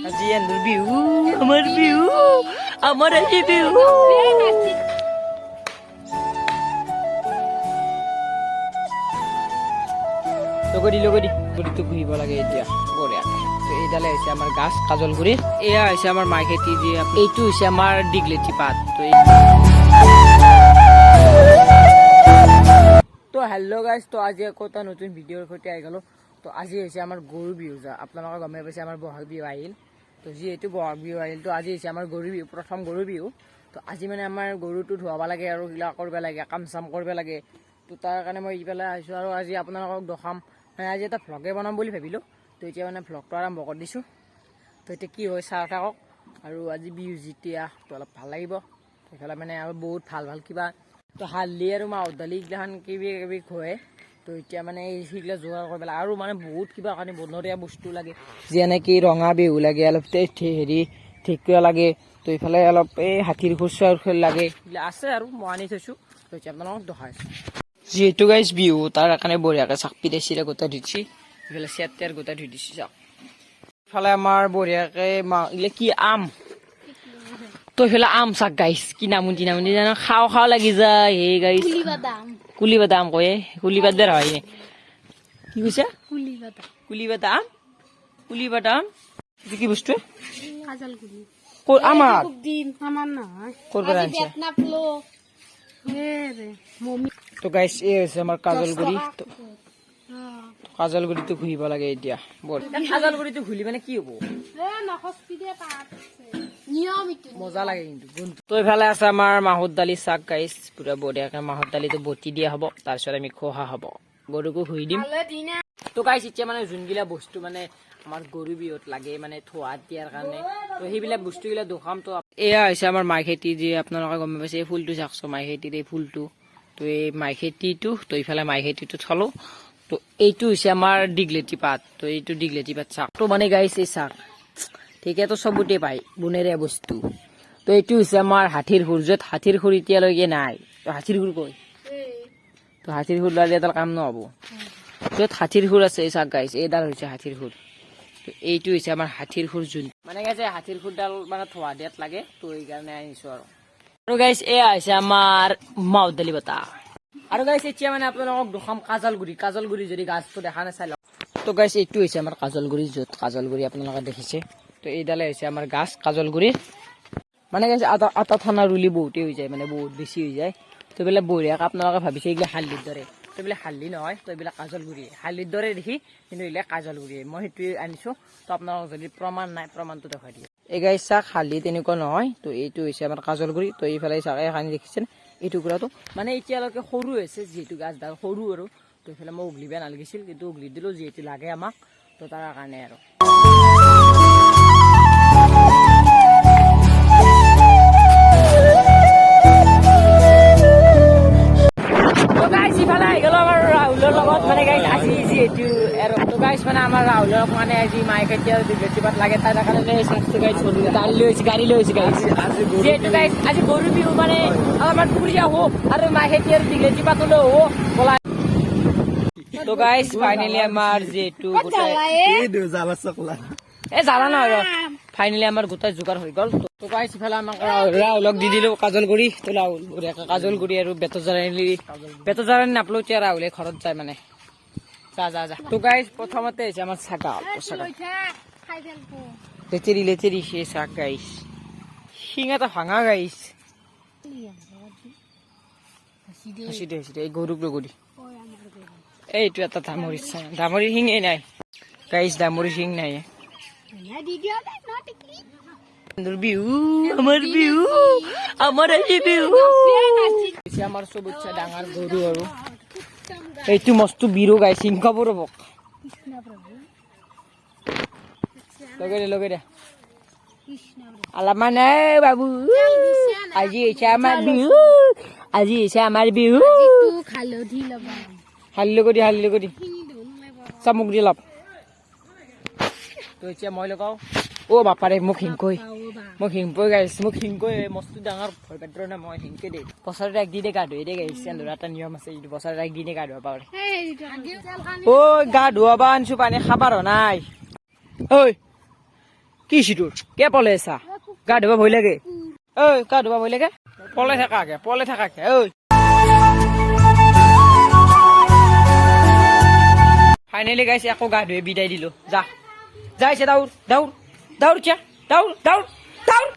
আজি এন্দুৰ বিহু আমাৰ আজি বিহু লগদি গড়িটো ঘূৰিব লাগে এতিয়া বঢ়িয়াকে। এইডালে হৈছে আমাৰ গাছ কাজলগুৰি, এয়া হৈছে আমাৰ মাই খেতি যি, এইটো হৈছে আমাৰ দীঘলেতি পাত। তো হেল্ল' গাইজ, তো আজি আকৌ এটা নতুন ভিডিঅ'ৰ সৈতে আহি গ'লো। তো আজি হৈছে আমাৰ গৰু বিহু, আপোনালোকে গমে পাইছে আমাৰ বহাগ বিহু আহিল। তো যিহেতু বহাগ বিহু আহিল, তো আজি হৈছে আমাৰ গৰু বিহু, প্ৰথম গৰু বিহু। তো আজি মানে আমাৰ গৰুটো ধুৱাব লাগে আৰু কিবা কৰিব লাগে, কাম চাম কৰিব লাগে। তো তাৰ কাৰণে মই ইফালে আহিছোঁ আৰু আজি আপোনালোকক দেখাম, মানে আজি এটা ভ্লগে বনাম বুলি ভাবিলোঁ। তো এতিয়া মানে ভ্লগটো আৰম্ভ কৰি দিছোঁ। তো এতিয়া কি হয় চাই থাকক। আৰু আজি বিহু যেতিয়া তো অলপ ভাল লাগিব। সেইফালে মানে আৰু বহুত ভাল কিবা তো হালধি আৰু মাহৰ দালি এইগিলাখান কিবি খুৱাই। তো এতিয়া মানে সেইগিলা যোগাৰ কৰিব লাগে আৰু মানে বহুত কিবা কাৰণে বনৰীয়া বস্তু লাগে, যেনেকৈ ৰঙা বিহু লাগে, অলপ ঢেকীয়া লাগে। তো এইফালে অলপ এই হাতীৰ খুচৰ লাগে, এইবিলাক আছে আৰু মই আনি থৈছোঁ। তো এতিয়া আপোনালোকক দেখাইছোঁ। যিহেতু গাইজ বিহু, তাৰ কাৰণে বঢ়িয়াকৈ চাক পিঠা চিৰা গোটাই ধুইছি, এইফালে চেয়াৰ টেয়াৰ গোটাই ধুই দিছি চাওক। ইফালে আমাৰ বঢ়িয়াকৈ এইগিলা কি আম, তো এইফালে আম চাক গাইছ, কি নামুন জানো খাওঁ লাগি যায়। হে গাইছ কুলি বাদাম কয়, কুলি বাদাম হয় কি কৈছে, কুলি বাদাম এইটো কি বস্তু আমাৰ ক'ৰপৰা আনিছে। তো গাইছ এই হৈছে আমাৰ কাজলগুৰি। কাজলগুৰিটো ঘূৰিব লাগে এতিয়া কাজলগুৰিটো ঘূৰি মানে কি হ'ব, মজা লাগে কিন্তু। তো এইফালে আছে আমাৰ মাহৰ দালি চাক গাইছ, পুৰা বঢ়িয়াকৈ মাহৰ দালিটো বটি দিয়া হ'ব, তাৰপিছত আমি খোৱা হ'ব, গৰুকো ঘূৰি দিম। তো গাইছ এতিয়া মানে যোনগিলা বস্তু মানে আমাৰ গৰু বিহুত লাগে মানে থোৱা দিয়াৰ কাৰণে, তো সেইবিলাক বস্তুগিলা দেখাম। তো এয়া হৈছে আমাৰ মাই খেতি, যি আপোনালোকে গম পাইছে, এই ফুলটো চাওকচোন, মাই খেতিৰ এই ফুলটো। তো এই মাই খেতিটো, তো এইফালে মাই খেতিটো থলোঁ। তো এইটো হৈছে আমাৰ দীঘলেতি পাত, তো এইটো দীঘলেতি পাত চাক। তো মানে গাইছ এই চাক ঠিকেতো চবতে পায় বনৰীয়া বস্তু। তো এইটো হৈছে আমাৰ হাতীৰ সুৰ, য'ত হাতীৰ সুৰ এতিয়ালৈকে নাই। তো হাতীৰ সুৰ কয়, তো হাতীৰ সুৰ ল'লে এডাল কাম নহ'ব। য'ত হাতীৰ সুৰ আছে এই চাক গাইছ, এইডাল হৈছে হাতীৰ সুৰ। তো এইটো হৈছে আমাৰ হাতীৰ সুৰ, যোন মানে গাইছে হাতীৰ সুৰডাল মানে থোৱা দিয়াত লাগে। তো এইকাৰণে আনিছোঁ আৰু গাইছ এয়া হৈছে আমাৰ মাহৰ দালি বটা। আৰু গাইছ এতিয়া মানে আপোনালোকক দেখাম কাজলগুৰি যদি গাছটো দেখা নাচাই লওক। তো গাইছ এইটো হৈছে আমাৰ কাজলগুৰি, য'ত কাজলগুৰি আপোনালোকে দেখিছে। তো এইডালে হৈছে আমাৰ গাছ কাজলগুৰি। মানে গাইছ আটা থানা ৰুলি বহুতেই হৈ যায়, মানে বহুত বেছি হৈ যায়। তো এইবিলাক বঢ়িয়াকৈ আপোনালোকে ভাবিছে এইবিলাক হালধিৰ দৰে, তো এইবিলাক হালধি নহয়, তো এইবিলাক কাজলগুৰি, হালধিৰ দৰে দেখি কিন্তু এইবিলাক কাজলগুৰি। মই সেইটোৱে আনিছোঁ। তো আপোনালোকক যদি প্ৰমাণ নাই, প্ৰমাণটো দেখাই দিয়ে। এই গাইছ চাক হালধি তেনেকুৱা নহয়, তো এইটো হৈছে আমাৰ কাজলগুৰি। তো এইফালে চাক এইখানি দেখিছেন এই টুকুৰাটো, মানে এতিয়ালৈকে সৰু হৈছে, যিহেতু গাছডাল সৰু আৰু। তো এইফালে মই উঘলিব নালাগিছিল, কিন্তু উঘলি দিলোঁ যিহেতু লাগে আমাক, তো তাৰ কাৰণে আৰু। ইফালে আহি গ'লো আমাৰ ৰাহুলৰ লগত, মানে গাইছ আজি যিহেতু তো গাইছ মানে আমাৰ ৰাহুলক মানে আজি মাই খেতি আৰু দীঘলেতি পাত লাগে, তাৰ কাৰণে চাইছোঁ গাইছ গাড়ী লৈ আহিছে গাইছ। যিহেতু গাইছ আজি গৰু বিহু, মানে অলপমান ফুৰি আহোঁ আৰু মাই খেতি আৰু দীঘলেতি পাতলৈ আহোঁ বলাই। তো গাইছ ফাইনেলি আমাৰ যিহেতু জ্বালা নহয় ৰ, ফাইনেলি আমাৰ গোটাই যোগাৰ হৈ গ'ল। তো গাইছ ইফালে আমাক ৰাহুলক দি দিলোঁ কাজলগুৰি। তো ৰাহুল কাজলগুৰি আৰু বেতৰ জাৰণি নাপলো, এতিয়া ৰাহুলে ঘৰত যায় মানে যা। তো গাইছ প্ৰথমতে হৈছে আমাৰ ছাগাল, লেতেৰি সেই চাক গাইছ, শিং এটা ভাঙা গাইছ। এই গৰুক লগৰি এইটো এটা দামৰি শিঙেই নাই গাইছ, দামৰি শিং নাই। বিহু আমাৰ আজি বিহু, আমাৰ চবতছে ডাঙৰ গৰু আৰু এইটো মস্ত বিৰু গাইছ, সিংহ ৰ'বক লগে দে অলপমান বাবু। আজি হৈছে আমাৰ বিহু, হালি লগদি চামুক দি অলপ। তো এতিয়া মই লগাওঁ। অ' বাপাৰে মোক হিংকৈ গাইছ, মস্ত ডাঙৰ ভয় পাত্ৰ না মই হিংকে দেই। বছৰত একদিনে গা ধুই দেই গাইছ, এটা নিয়ম আছে, এইটো বছৰত একদিনে গা ধুৱাব পাৰে। ঐ গা ধুৱাব আনিছোঁ, পানী খাবাৰ নাই। ঐ কি সিটোৰ কে পলে আছা গা ধুবা ভয় লাগে ঐ গা ধুবা ভয় লাগে পলে থাকাকে ঐ ফাইনেলি গাইছে আকৌ গা ধুৱে বিদায় দিলো যাইছে দৌৰ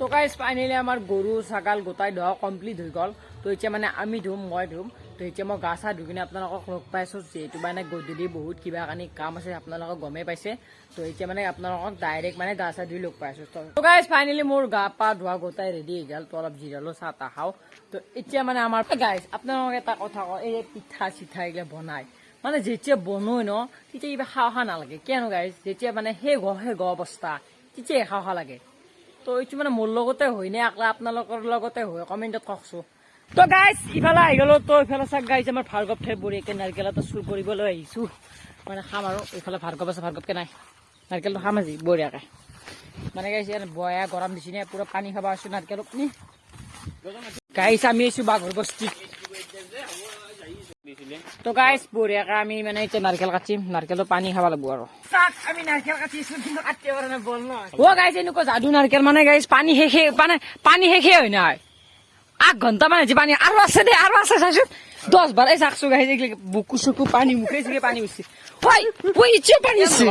তো গাইছ ফাইনেলি আমাৰ গৰু ছাগাল গোটাই ধোৱা কমপ্লিট হৈ গ'ল তো এতিয়া মানে আমি ধুম মই ধুম তো এতিয়া মই গা চা ধুই কিনে আপোনালোকক লগ পাইছোঁ যিহেতু মানে গধূলি বহুত কিবা কানি কাম আছে আপোনালোকক গমেই পাইছে তো এতিয়া মানে আপোনালোকক ডাইৰেক্ট মানে গা চা ধুই লগ পাইছোঁ তো গাইছ ফাইনেলি মোৰ গা পা ধোৱা গোটাই ৰেডি হৈ গ'ল তো অলপ জিৰালো চাহ তাহ খাওঁ তো এতিয়া মানে আমাৰ গাইছ আপোনালোকক এটা কথা কওঁ এই পিঠা চিঠা এইগিলা বনাই মানে যেতিয়া বনোই ন তেতিয়া কিবা খাওঁ নালাগে কিয়নো গাইছ যেতিয়া মানে সেই অৱস্থা তেতিয়া খাওঁ লাগে তো এইটো মানে মোৰ লগতে হয় নে আপোনালোকৰ লগতে হয় কমেণ্টত কওকচোন তো গাইছ ইফালে আহি গ'লো তো ইফালে চাওক গাইছ আমাৰ ভাৰ্গৱ ঠাই বঢ়িয়াকৈ নাৰিকল এটা চুৰ কৰিবলৈ আহিছোঁ মানে খাম আৰু এইফালে ভাৰ্গৱ আছে ভাৰ্গৱকে নাই নাৰিকলটো খাম আজি বঢ়িয়াকৈ মানে গাইছ ইয়াৰ বয়া গৰম দিছে নে পুৰা পানী খাব আছোঁ নাৰিকলত নি গাইছ আমি আহিছোঁ বাঘৰ বস্তিত তো গাইছ বঢ়িয়াকৈ আমি মানে এতিয়া নাৰিকল কাটিম নাৰিকলটো পানী খাব লাগিব আৰু আমি নাৰিকল কাটিছোঁ কিন্তু কাটিব পৰা নাই বল নহয় অ' গাইছ এনেকুৱা যাদু নাৰিকল মানে গাইছ পানী শেষে হয় নাই 8 ঘণ্টা মানে আজি পানী আৰু আছে দে আৰু আছে চাইছোঁ 10 বাৰ এই চাকচু গাইছ বুকু চুকু পানী মুখে চুখে পানী উঠিছে ঐ ইচ্ছা পানী আছে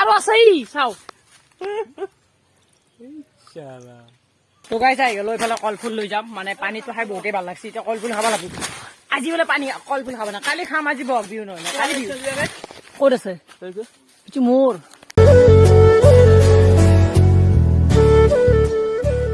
আৰু আছে চাও তো গাইছ আহি গ'লো এইফালে কলফুল লৈ যাম মানে পানীটো খাই বহুতেই ভাল লাগছে এতিয়া কলফুল খাব লাগিব আজি বোলে পানী কলফুল খাব না কালি খাম আজি বহাগ বিহু নহয় কালি বিহু ক'ত আছে এইটো মোৰ